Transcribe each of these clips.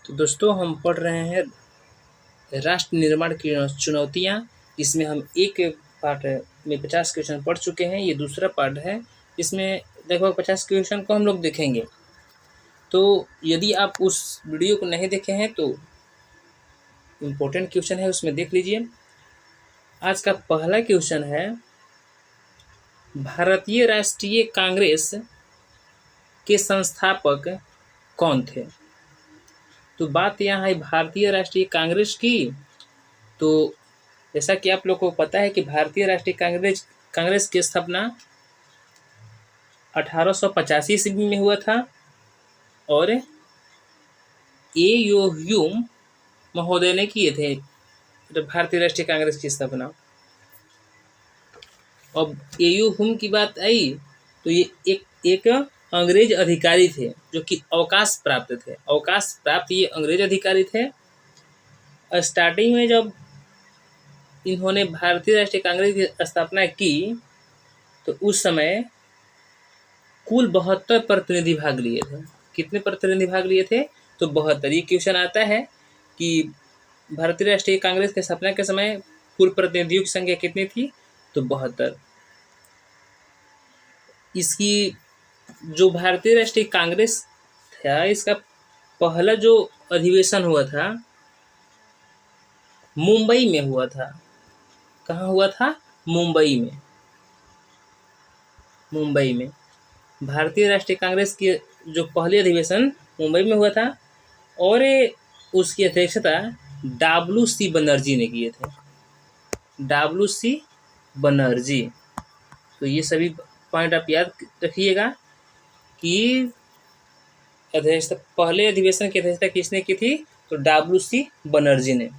तो दोस्तों हम पढ़ रहे हैं राष्ट्र निर्माण की चुनौतियाँ। इसमें हम एक पार्ट में 50 क्वेश्चन पढ़ चुके हैं। ये दूसरा पार्ट है, इसमें लगभग 50 क्वेश्चन को हम लोग देखेंगे। तो यदि आप उस वीडियो को नहीं देखे हैं तो इम्पोर्टेंट क्वेश्चन है, उसमें देख लीजिए। आज का पहला क्वेश्चन है, भारतीय राष्ट्रीय कांग्रेस के संस्थापक कौन थे? तो बात यहाँ है भारतीय राष्ट्रीय कांग्रेस की। तो जैसा कि आप लोग को पता है कि भारतीय राष्ट्रीय कांग्रेस की स्थापना 1885 ईस्वी में हुआ था और ए.यू. ह्यूम महोदय ने किए थे भारतीय राष्ट्रीय कांग्रेस की स्थापना। अब ए.यू. ह्यूम की बात आई तो ये एक अंग्रेज अधिकारी थे जो कि अवकाश प्राप्त थे। अवकाश प्राप्त ये अंग्रेज अधिकारी थे। स्टार्टिंग में जब इन्होंने भारतीय राष्ट्रीय कांग्रेस की स्थापना की तो उस समय कुल 72 प्रतिनिधि भाग लिए थे। कितने प्रतिनिधि भाग लिए थे? तो 72। ये क्वेश्चन आता है कि भारतीय राष्ट्रीय कांग्रेस की स्थापना के समय कुल प्रतिनिधियों की संख्या कितनी थी? तो 72। इसकी जो भारतीय राष्ट्रीय कांग्रेस था, इसका पहला जो अधिवेशन हुआ था मुंबई में हुआ था। कहाँ हुआ था? मुंबई में। मुंबई में भारतीय राष्ट्रीय कांग्रेस की जो पहले अधिवेशन मुंबई में हुआ था और उसकी अध्यक्षता डब्ल्यू.सी. बनर्जी ने किए थे। डब्ल्यू.सी. बनर्जी। तो ये सभी पॉइंट आप याद रखिएगा कि पहले अधिवेशन की अध्यक्षता किसने की थी? तो डब्ल्यू.सी. बनर्जी ने।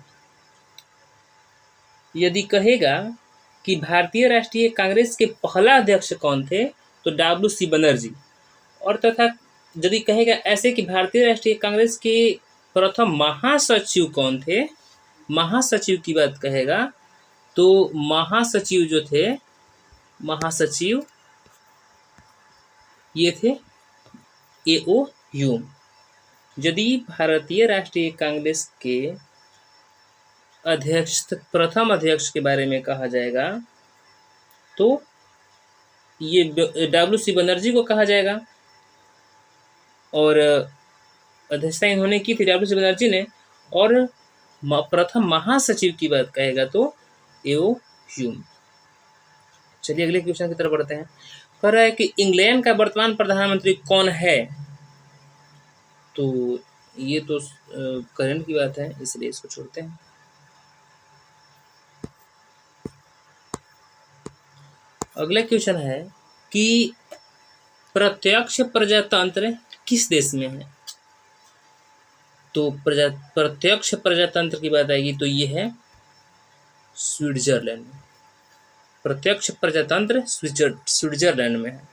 यदि कहेगा कि भारतीय राष्ट्रीय कांग्रेस के पहला अध्यक्ष कौन थे? तो डब्ल्यू.सी. बनर्जी। और तथा यदि कहेगा ऐसे कि भारतीय राष्ट्रीय कांग्रेस के प्रथम महासचिव कौन थे? महासचिव की बात कहेगा तो महासचिव जो थे, महासचिव ये थे ए.ओ. ह्यूम। यदि भारतीय राष्ट्रीय कांग्रेस के प्रथम अध्यक्ष के बारे में कहा जाएगा तो ये डब्ल्यू.सी. बनर्जी को कहा जाएगा। और अध्यक्षता इन्होंने की थी डब्ल्यू.सी. बनर्जी ने। और प्रथम महासचिव की बात कहेगा तो ए.ओ. ह्यूम। चलिए अगले क्वेश्चन की तरफ बढ़ते हैं। कह रहा है कि इंग्लैंड का वर्तमान प्रधानमंत्री कौन है? तो ये तो करंट की बात है, इसलिए इसको छोड़ते हैं। अगला क्वेश्चन है कि प्रत्यक्ष प्रजातंत्र किस देश में है? तो प्रत्यक्ष प्रजातंत्र की बात आएगी तो ये है स्विट्जरलैंड में। प्रत्यक्ष प्रजातंत्र स्विट्जरलैंड में है।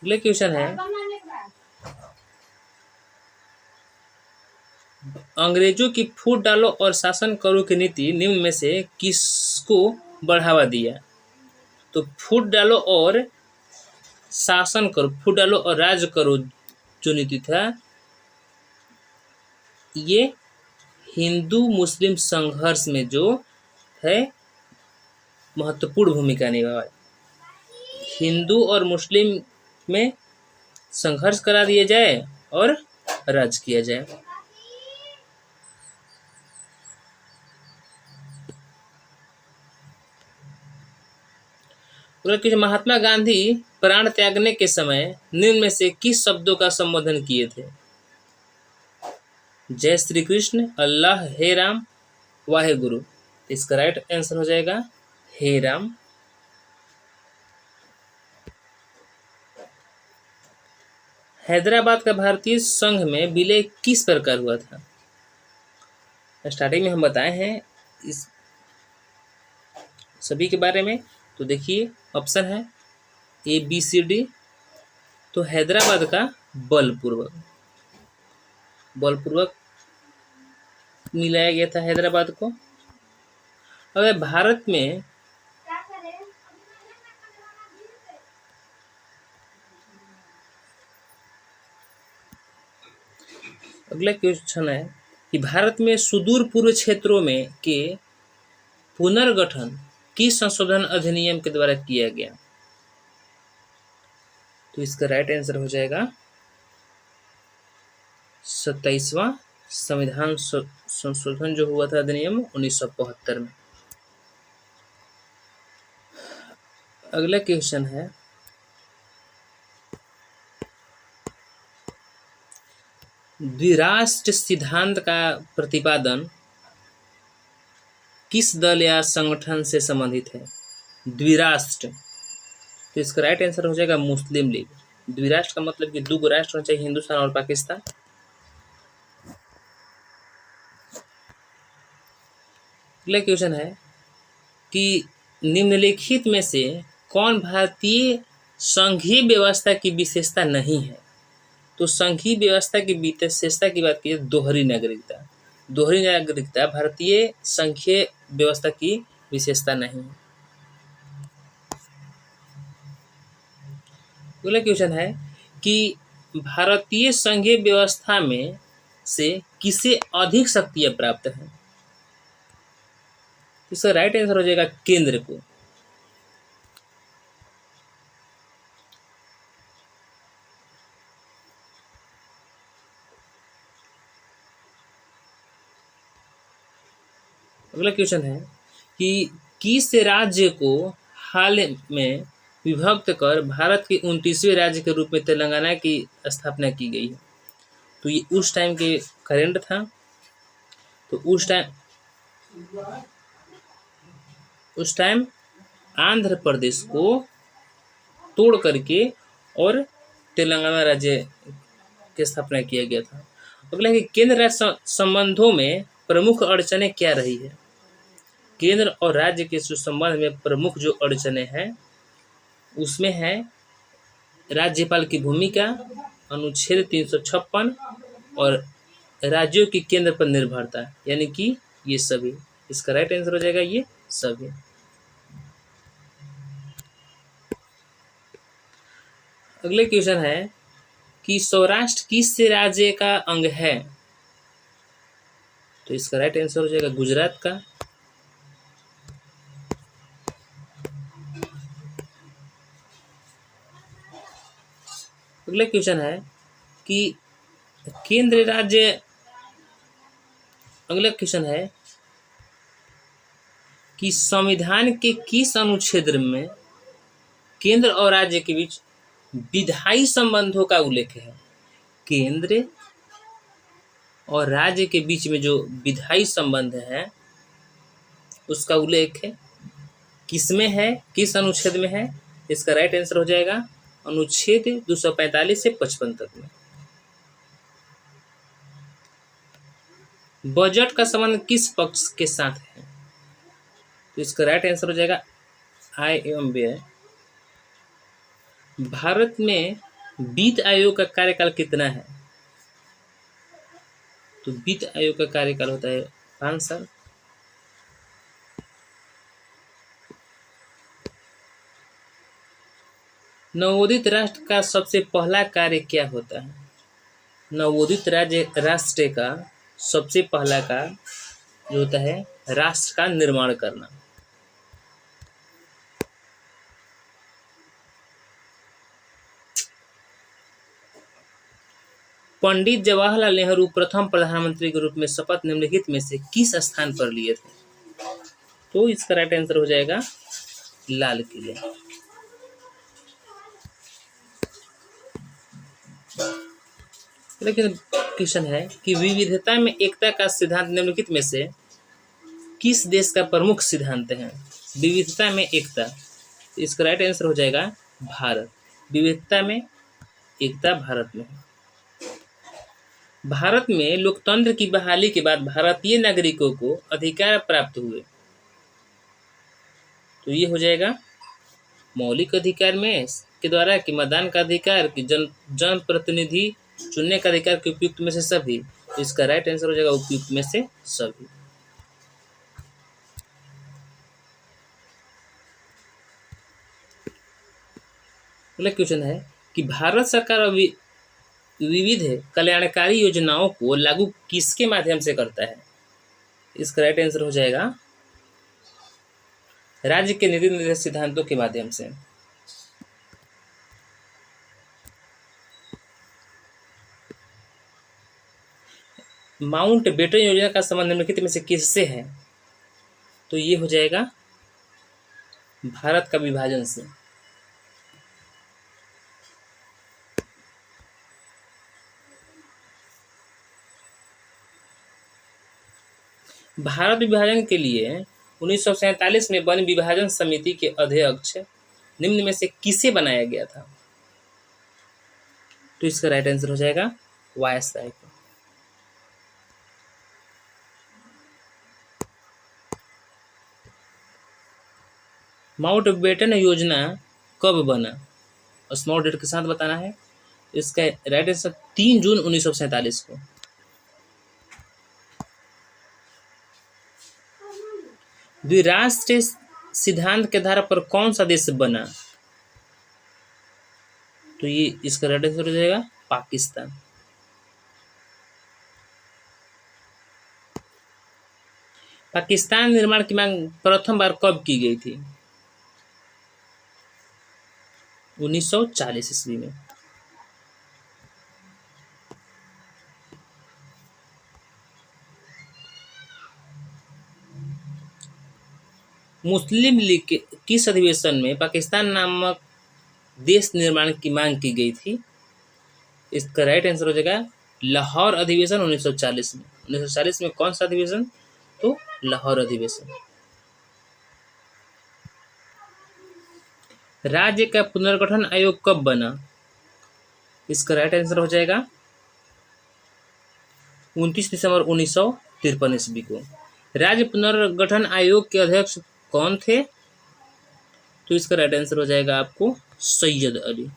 अगला क्वेश्चन है, अंग्रेजों की फूट डालो और शासन करो की नीति निम्न में से किसको बढ़ावा दिया? तो फूट डालो और शासन करो, फूट डालो और राज करो जो नीति था, ये हिंदू मुस्लिम संघर्ष में जो है महत्वपूर्ण भूमिका निभाई। हिंदू और मुस्लिम में संघर्ष करा दिया जाए और राज किया जाए। महात्मा गांधी प्राण त्यागने के समय निम्न में से किस शब्दों का संबोधन किए थे? जय श्री कृष्ण, अल्लाह, हे राम, वाहे गुरु। इसका राइट आंसर हो जाएगा हे राम। हैदराबाद का भारतीय संघ में विलय किस प्रकार हुआ था? स्टार्टिंग में हम बताए हैं इस सभी के बारे में। तो देखिए ऑप्शन है A, B, C, D। तो हैदराबाद का बलपूर्वक मिलाया गया था हैदराबाद को। अगर भारत में अगला क्वेश्चन है कि भारत में सुदूर पूर्व क्षेत्रों में के पुनर्गठन किस संशोधन अधिनियम के द्वारा किया गया? तो इसका राइट आंसर हो जाएगा 27वां संविधान संशोधन जो हुआ था अधिनियम 1975 में। अगला क्वेश्चन है द्विराष्ट्र सिद्धांत का प्रतिपादन किस दल या संगठन से संबंधित है? द्विराष्ट्र, तो इसका राइट आंसर हो जाएगा मुस्लिम लीग। द्विराष्ट्र का मतलब कि दो राष्ट्र होना चाहिए, हिंदुस्तान और पाकिस्तान। अगला क्वेश्चन है कि निम्नलिखित में से कौन भारतीय संघीय व्यवस्था की विशेषता नहीं है? तो संघीय व्यवस्था की विशेषता की बात की दोहरी नागरिकता। दोहरी नागरिकता भारतीय संघीय व्यवस्था की विशेषता नहीं है। अगला क्वेश्चन है कि भारतीय संघीय व्यवस्था में से किसे अधिक शक्तियां प्राप्त हैं? इसका राइट आंसर हो जाएगा केंद्र को। अगला क्वेश्चन है कि किस राज्य को हाल में विभक्त कर भारत के 29वें राज्य के रूप में तेलंगाना की स्थापना की गई है? तो ये उस टाइम के करेंट था। तो उस टाइम आंध्र प्रदेश को तोड़ करके और तेलंगाना राज्य की स्थापना किया गया था। अगला है कि केंद्र राज्य संबंधों में प्रमुख अड़चनें क्या रही है? केंद्र और राज्य के संबंध में प्रमुख जो अड़चनें हैं उसमें है राज्यपाल की भूमिका, अनुच्छेद 356 और राज्यों की केंद्र पर निर्भरता, यानी कि ये सभी। इसका राइट आंसर हो जाएगा ये सभी। अगले क्वेश्चन है कि सौराष्ट्र किस राज्य का अंग है? तो इसका राइट आंसर हो जाएगा गुजरात का। अगला क्वेश्चन है कि केंद्र राज्य अगला क्वेश्चन है कि संविधान के किस अनुच्छेद में केंद्र और राज्य के बीच विधायी संबंधों का उल्लेख है? केंद्र और राज्य के बीच में जो विधायी संबंध है उसका उल्लेख है किसमें है, किस अनुच्छेद में है? इसका राइट आंसर हो जाएगा अनुच्छेद 245 से 55 तक में। बजट का संबंध किस पक्ष के साथ है? तो इसका राइट आंसर हो जाएगा आय एवं व्यय। भारत में वित्त आयोग का कार्यकाल कितना है? तो वित्त आयोग का कार्यकाल होता है 5 साल। नवोदित राष्ट्र का सबसे पहला कार्य क्या होता है? नवोदित राष्ट्र का सबसे पहला कार्य जो होता है राष्ट्र का निर्माण करना। पंडित जवाहरलाल नेहरू प्रथम प्रधानमंत्री के रूप में शपथ निम्नलिखित में से किस स्थान पर लिए थे? तो इसका राइट आंसर हो जाएगा लाल किले। लेकिन क्वेश्चन है कि विविधता में एकता का सिद्धांत निम्नलिखित में से किस देश का प्रमुख सिद्धांत है? विविधता में एकता, इसका राइट आंसर हो जाएगा भारत। विविधता में एकता भारत में है। भारत में लोकतंत्र की बहाली के बाद भारतीय नागरिकों को अधिकार प्राप्त हुए, तो ये हो जाएगा मौलिक अधिकार में के द्वारा कि मतदान का अधिकार कि जन प्रतिनिधि चुनने का अधिकार के उपयुक्त में से सभी। तो इसका राइट आंसर हो जाएगा उपयुक्त में से सभी। अगला क्वेश्चन है कि भारत सरकार विविध कल्याणकारी योजनाओं को लागू किसके माध्यम से करता है? इसका राइट आंसर हो जाएगा राज्य के नीति निर्देश सिद्धांतों के माध्यम से। माउंट बेटन योजना का संबंध निम्नलिखित में से किससे है? तो ये हो जाएगा भारत का विभाजन से। भारत विभाजन के लिए 1947 में वन विभाजन समिति के अध्यक्ष निम्न में से किसे बनाया गया था? तो इसका राइट आंसर हो जाएगा वायसराय को। माउंट बेटन योजना कब बना? स्मॉल डेट के साथ बताना है। इसका राइट आंसर 3 जून 1947 को। द्विराष्ट्रीय सिद्धांत के आधार पर कौन सा देश बना? तो ये इसका राइट आंसर हो जाएगा पाकिस्तान। पाकिस्तान निर्माण की मांग प्रथम बार कब की गई थी? 1940 ईस्वी में। मुस्लिम लीग के किस अधिवेशन में पाकिस्तान नामक देश निर्माण की मांग की गई थी? इसका राइट आंसर हो जाएगा लाहौर अधिवेशन 1940 में। 1940 में कौन सा अधिवेशन? तो लाहौर अधिवेशन। राज्य का पुनर्गठन आयोग कब बना? इसका राइट आंसर हो जाएगा 29 दिसंबर 1953 ईस्वी को। राज्य पुनर्गठन आयोग के अध्यक्ष कौन थे? तो इसका राइट आंसर हो जाएगा आपको सैयद अली।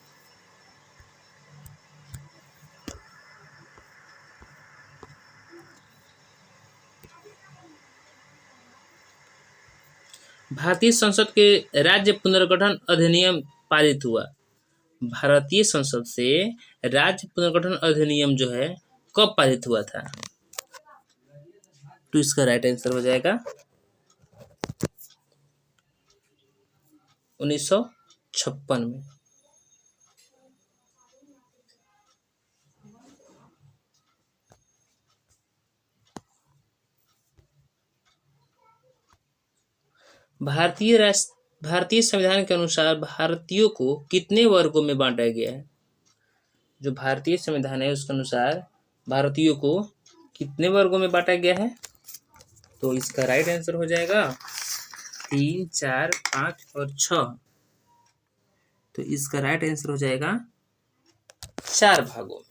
भारतीय संसद के राज्य पुनर्गठन अधिनियम पारित हुआ। भारतीय संसद से राज्य पुनर्गठन अधिनियम जो है कब पारित हुआ था? तो इसका राइट आंसर हो जाएगा 1956 में। भारतीय संविधान के अनुसार भारतीयों को कितने वर्गों में बांटा गया है? जो भारतीय संविधान है उसके अनुसार भारतीयों को कितने वर्गों में बांटा गया है? तो इसका राइट आंसर हो जाएगा 3, 4, 5 और 6। तो इसका राइट आंसर हो जाएगा 4 भागों में।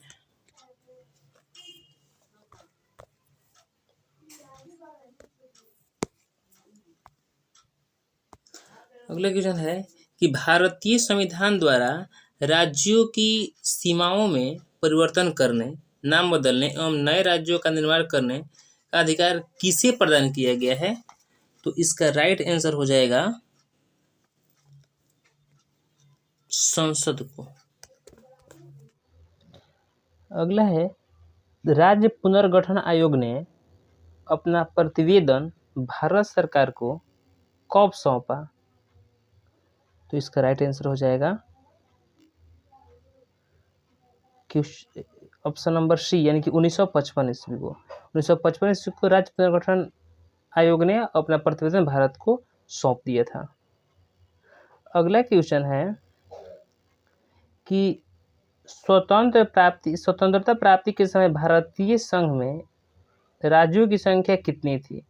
अगला क्वेश्चन है कि भारतीय संविधान द्वारा राज्यों की सीमाओं में परिवर्तन करने, नाम बदलने एवं नए राज्यों का निर्माण करने का अधिकार किसे प्रदान किया गया है? तो इसका राइट आंसर हो जाएगा संसद को। अगला है राज्य पुनर्गठन आयोग ने अपना प्रतिवेदन भारत सरकार को कब सौंपा? तो इसका राइट आंसर हो जाएगा ऑप्शन नंबर सी यानी कि 1955 ईस्वी को। 1955 ईस्वी को राज्य पुनर्गठन आयोग ने अपना प्रतिवेदन भारत को सौंप दिया था। अगला क्वेश्चन है कि स्वतंत्रता प्राप्ति के समय भारतीय संघ में राज्यों की संख्या कितनी थी?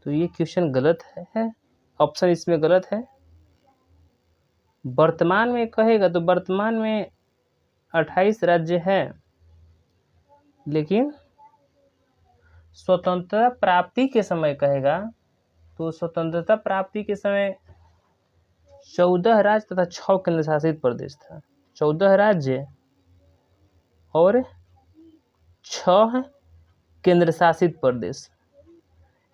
तो ये क्वेश्चन गलत है, ऑप्शन इसमें गलत है। वर्तमान में कहेगा तो वर्तमान में 28 राज्य हैं, लेकिन स्वतंत्रता प्राप्ति के समय कहेगा तो स्वतंत्रता प्राप्ति के समय 14 राज्य तथा 6 केंद्र शासित प्रदेश था। 14 राज्य और 6 केंद्र शासित प्रदेश।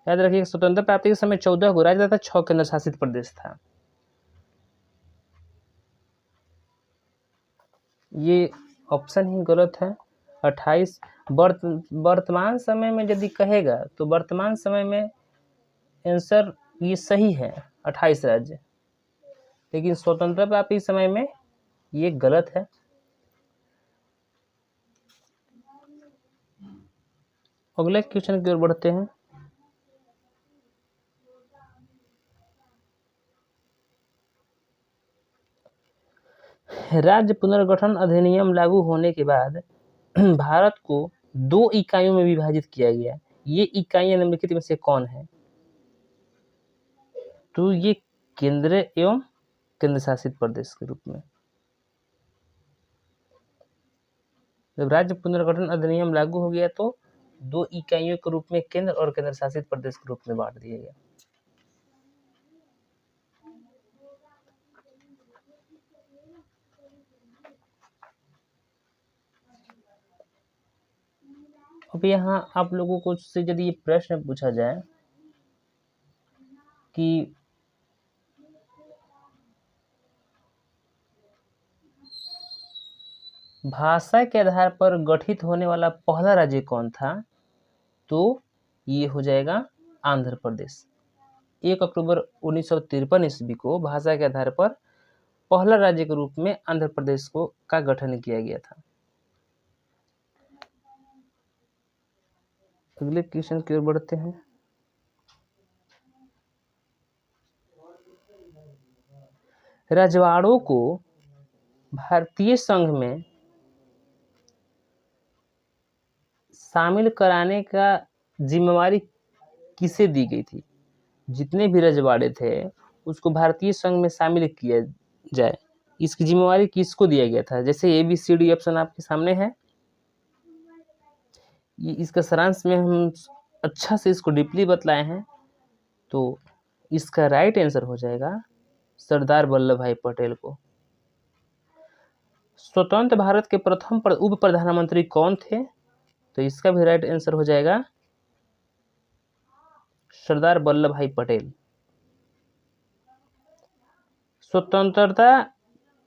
याद रखिए स्वतंत्रता प्राप्ति के समय 14 को राज्य तथा 6 केंद्र शासित प्रदेश था। ये ऑप्शन ही गलत है। 28 वर्तमान समय में यदि कहेगा तो वर्तमान समय में आंसर ये सही है 28 राज्य, लेकिन स्वतंत्रता प्राप्ति समय में ये गलत है। अगले क्वेश्चन की ओर बढ़ते हैं। राज्य पुनर्गठन अधिनियम लागू होने के बाद भारत को 2 इकाइयों में विभाजित किया गया। ये इकाइयां निम्नलिखित में से कौन है? तो ये केंद्र एवं केंद्र शासित प्रदेश के रूप में। जब राज्य पुनर्गठन अधिनियम लागू हो गया तो 2 इकाइयों के रूप में केंद्र और केंद्र शासित प्रदेश के रूप में बांट दिया गया। अब यहाँ आप लोगों को से यदि ये प्रश्न पूछा जाए कि भाषा के आधार पर गठित होने वाला पहला राज्य कौन था, तो ये हो जाएगा आंध्र प्रदेश। 1 अक्टूबर 1953 ईस्वी को भाषा के आधार पर पहला राज्य के रूप में आंध्र प्रदेश का गठन किया गया था। अगले क्वेश्चन की ओर बढ़ते हैं। रजवाड़ों को भारतीय संघ में शामिल कराने का जिम्मेवारी किसे दी गई थी? जितने भी रजवाड़े थे उसको भारतीय संघ में शामिल किया जाए, इसकी जिम्मेवारी किसको दिया गया था? जैसे ABCD ऑप्शन आपके सामने है, ये इसका सारांश में हम अच्छा से इसको डीपली बतलाए हैं। तो इसका राइट आंसर हो जाएगा सरदार वल्लभ भाई पटेल को। स्वतंत्र भारत के प्रथम उप प्रधानमंत्री कौन थे? तो इसका भी राइट आंसर हो जाएगा सरदार वल्लभ भाई पटेल। स्वतंत्रता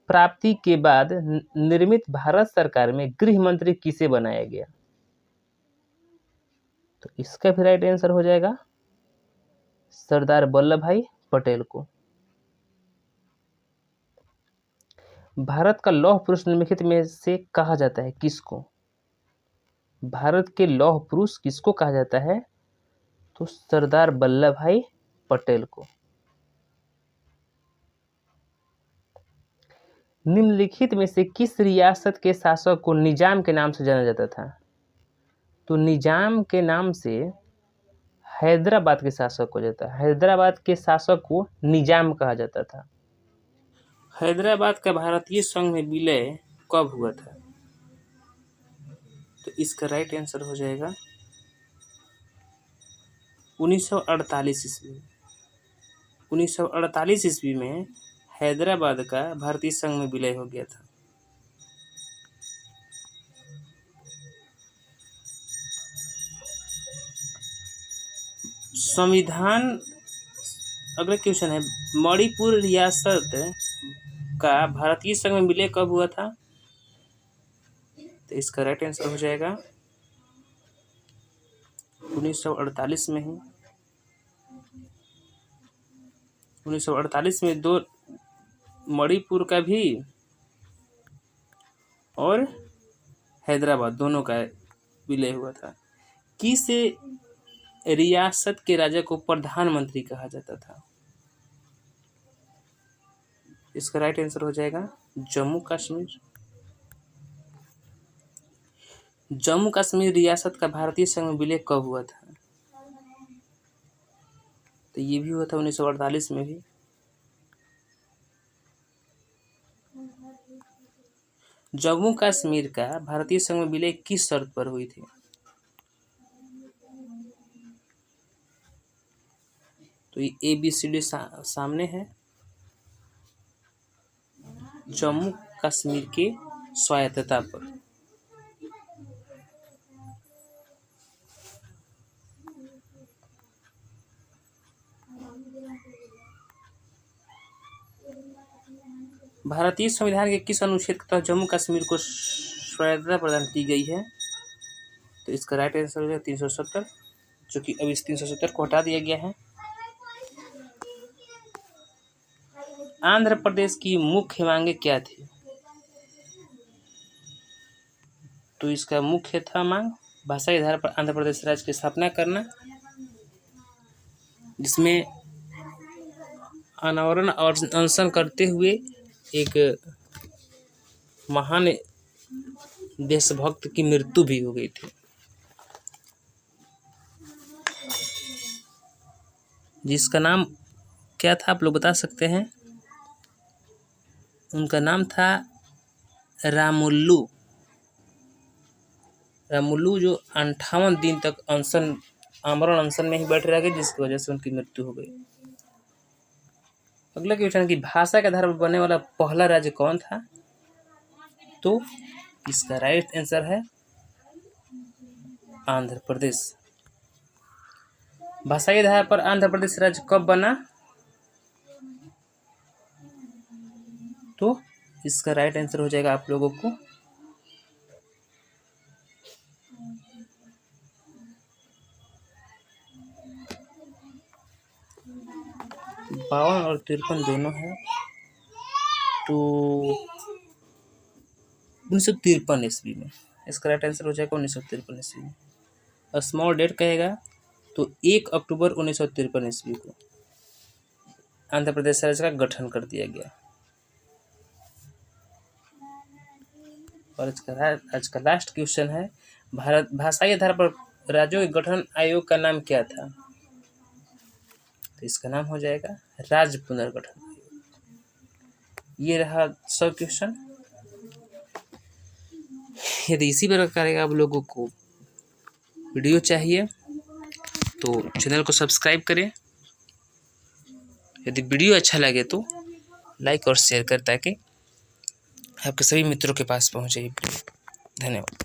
प्राप्ति के बाद निर्मित भारत सरकार में गृह मंत्री किसे बनाया गया? तो इसका भी राइट आंसर हो जाएगा सरदार वल्लभ भाई पटेल को। भारत का लौह पुरुष निम्नलिखित में से कहा जाता है किसको? भारत के लौह पुरुष किसको कहा जाता है? तो सरदार वल्लभ भाई पटेल को। निम्नलिखित में से किस रियासत के शासक को निजाम के नाम से जाना जाता था? तो निजाम के नाम से हैदराबाद के शासक को जाता है। हैदराबाद के शासक को निजाम कहा जाता था। हैदराबाद का भारतीय संघ में विलय कब हुआ था? तो इसका राइट आंसर हो जाएगा 1948 ईस्वी। 1948 ईस्वी में हैदराबाद का भारतीय संघ में विलय हो गया था। संविधान, अगला क्वेश्चन है, मणिपुर रियासत का भारतीय संघ में विलय कब हुआ था? तो इसका राइट आंसर हो जाएगा 1948 में ही। 1948 में 2 मणिपुर का भी और हैदराबाद दोनों का विलय हुआ था। किस रियासत के राजा को प्रधानमंत्री कहा जाता था? इसका राइट आंसर हो जाएगा जम्मू कश्मीर। जम्मू कश्मीर रियासत का भारतीय संघ में विलय कब हुआ था? तो ये भी हुआ था 1948 में भी। जम्मू कश्मीर का भारतीय संघ में विलय किस शर्त पर हुई थी? तो ये ABCD सामने है। जम्मू कश्मीर के स्वायत्तता पर। भारतीय संविधान के किस अनुच्छेद के तहत जम्मू कश्मीर को स्वायत्तता प्रदान की गई है। तो इसका राइट आंसर हो जाएगा 370, जो कि अब इस 370 को हटा दिया गया है। आंध्र प्रदेश की मुख्य मांगे क्या थी? तो इसका मुख्य था मांग भाषा के आधार पर आंध्र प्रदेश राज्य की स्थापना करना, जिसमें अनावरण और अनशन करते हुए एक महान देशभक्त की मृत्यु भी हो गई थी, जिसका नाम क्या था आप लोग बता सकते हैं? उनका नाम था रामुल्लू। रामुल्लू जो 58 दिन तक आमरण अनशन में ही बैठे रह गए, जिसकी वजह से उनकी मृत्यु हो गई। अगला क्वेश्चन की भाषा के आधार पर बनने वाला पहला राज्य कौन था? तो इसका राइट आंसर है आंध्र प्रदेश। भाषा के आधार पर आंध्र प्रदेश राज्य कब बना? तो इसका राइट आंसर हो जाएगा आप लोगों को 52 और 53 दोनों है, तो 1953 ईस्वी में। इसका राइट आंसर हो जाएगा 1953 ईस्वी में। और स्मॉल डेट कहेगा तो 1 अक्टूबर 1953 ईस्वी को आंध्र प्रदेश राज्य का गठन कर दिया गया। और आज का लास्ट क्वेश्चन है, भारत भाषा के आधार पर राज्यों के गठन आयोग का नाम क्या था? तो इसका नाम हो जाएगा राज्य पुनर्गठन आयोग। ये रहा 100 क्वेश्चन। यदि इसी प्रकार का आप लोगों को वीडियो चाहिए तो चैनल को सब्सक्राइब करें। यदि वीडियो अच्छा लगे तो लाइक और शेयर करें, ताकि आपके सभी मित्रों के पास पहुंचे ये वीडियो। धन्यवाद।